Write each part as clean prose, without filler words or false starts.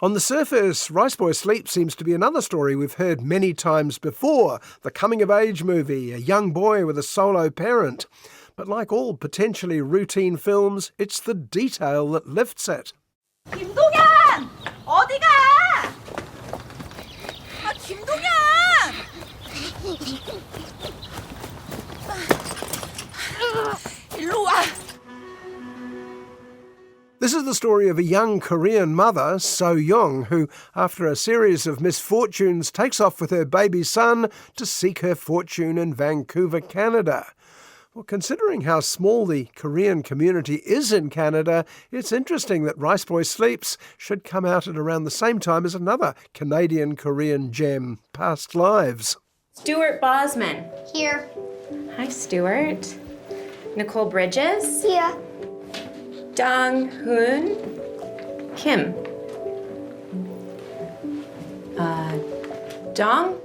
On the surface, Riceboy Sleeps seems to be another story we've heard many times before, the coming-of-age movie, a young boy with a solo parent. But like all potentially routine films, it's the detail that lifts it. 김동현! 어디 가? 김동현! 일로 와. This is the story of a young Korean mother, So-young, who, after a series of misfortunes, takes off with her baby son to seek her fortune in Vancouver, Canada. Well, considering how small the Korean community is in Canada, it's interesting that Riceboy Sleeps should come out at around the same time as another Canadian-Korean gem, Past Lives. Stuart Bosman. Here. Hi, Stuart. Nicole Bridges. Here. Dong-Hyun. Kim. Dong?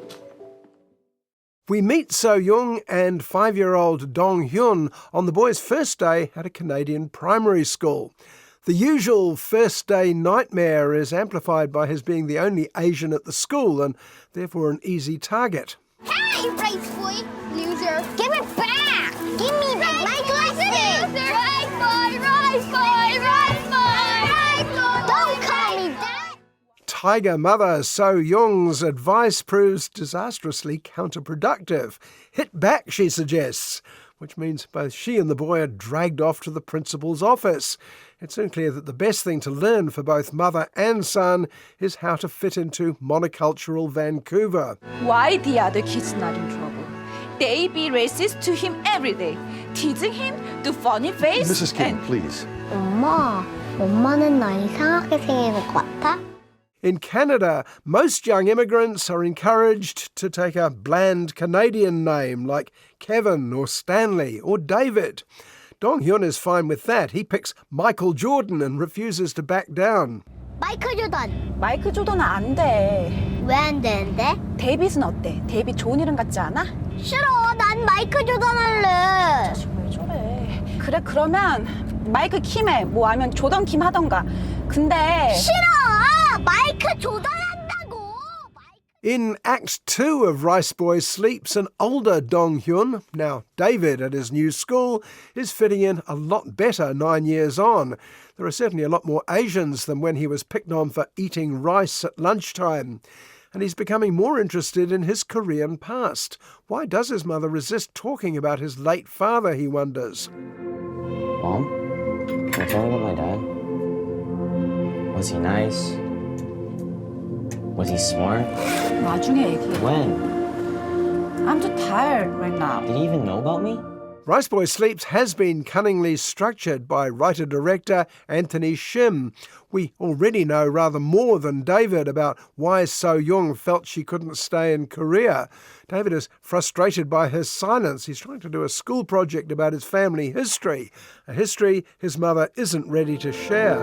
We meet So-young and 5-year-old Dong-Hyun on the boys' first day at a Canadian primary school. The usual first-day nightmare is amplified by his being the only Asian at the school and therefore an easy target. Hey, race boy, loser! Give it back! Give me back my glasses! Race boy, race boy, race boy, race boy! Don't call me that! Tiger mother So-young's advice proves disastrously counterproductive. Hit back, she suggests, which means both she and the boy are dragged off to the principal's office. It's soon clear that the best thing to learn for both mother and son is how to fit into monocultural Vancouver. Why the other kid's not in trouble? They be racist to him every day, teasing him, do funny face. Mrs. Kim, please. 엄마는 나 이상하게 생긴 것 같아? In Canada, most young immigrants are encouraged to take a bland Canadian name like Kevin or Stanley or David. Dong-Hyun is fine with that. He picks Michael Jordan and refuses to back down. 마이클 조던. 마이클 조던은 안 돼. 왜 안 되는데? 데이빗은 어때? 데이빗 좋은 이름 같지 않아? 싫어, 난 마이클 조던 할래. 왜 저래? 그래, 그러면 마이클 킴에 뭐 아니면 조던 킴 하던가. 근데 싫어! 마이클 조던 한다고! In Act 2 of Riceboy Sleeps, an older Dong-Hyun, now David at his new school, is fitting in a lot better 9 years on. There are certainly a lot more Asians than when he was picked on for eating rice at lunchtime. And he's becoming more interested in his Korean past. Why does his mother resist talking about his late father, he wonders? Mom, can I talk about my dad? Was he nice? Was he smart? 나중에 얘기해. When? I'm too tired right now. Did he even know about me? Riceboy Sleeps has been cunningly structured by writer-director Anthony Shem. We already know rather more than David about why So-young felt she couldn't stay in Korea. David is frustrated by her silence. He's trying to do a school project about his family history, a history his mother isn't ready to share.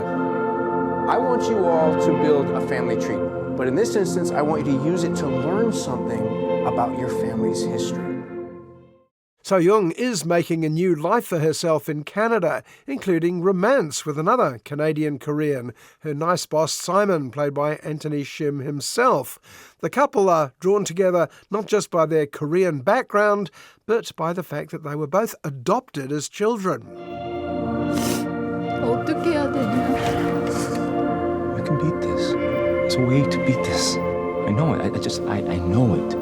I want you all to build a family tree, but in this instance, I want you to use it to learn something about your family's history. So-young is making a new life for herself in Canada, including romance with another Canadian-Korean, her nice boss Simon, played by Anthony Shem himself. The couple are drawn together not just by their Korean background, but by the fact that they were both adopted as children. 어떻게 해야 되냐? We can beat this. There's a way to beat this. I know it. I know it.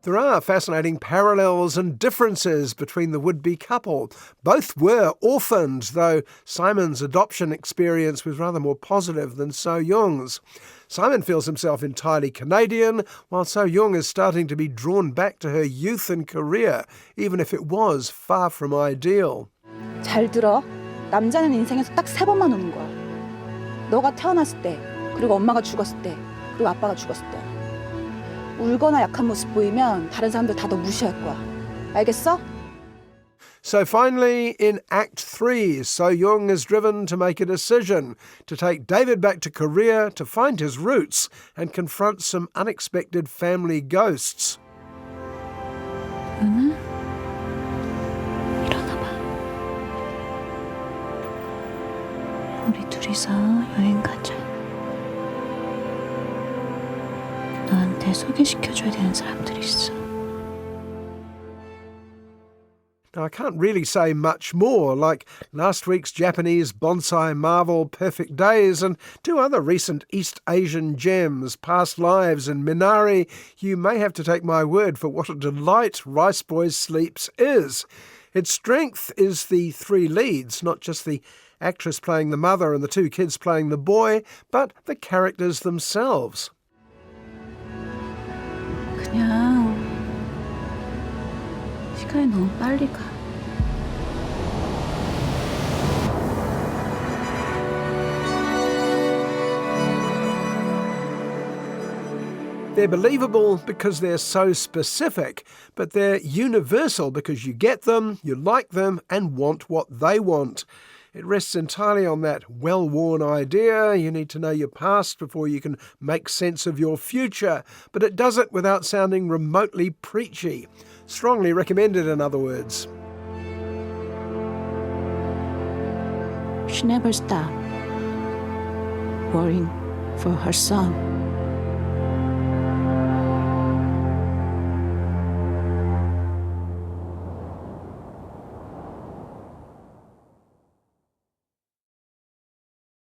There are fascinating parallels and differences between the would-be couple. Both were orphaned, though Simon's adoption experience was rather more positive than So-young's. Simon feels himself entirely Canadian, while So-young is starting to be drawn back to her youth and career, even if it was far from ideal. 잘 들어. 남자는 인생에서 딱 3번만 오는 거야. 너가 태어났을 때, 그리고 엄마가 죽었을 때, 그리고 아빠가 죽었을 때. 울거나 약한 모습 보이면 다른 사람들 다 너 무시할 거야. 알겠어? So finally, in Act 3, So-young is driven to make a decision to take David back to Korea to find his roots and confront some unexpected family ghosts. 일어나. 일어나봐. 우리 둘이 둘이서 여행 가자. 너한테 소개시켜줘야 되는 사람들이 있어. Now, I can't really say much more, like last week's Japanese bonsai marvel Perfect Days and 2 other recent East Asian gems, Past Lives and Minari. You may have to take my word for what a delight Riceboy Sleeps is. Its strength is the 3 leads, not just the actress playing the mother and the 2 kids playing the boy, but the characters themselves. 그냥 시간이 너무 빨리 가. They're believable because they're so specific, but they're universal because you get them, you like them, and want what they want. It rests entirely on that well-worn idea you need to know your past before you can make sense of your future, but it does it without sounding remotely preachy. Strongly recommended, in other words. She never stopped worrying for her son.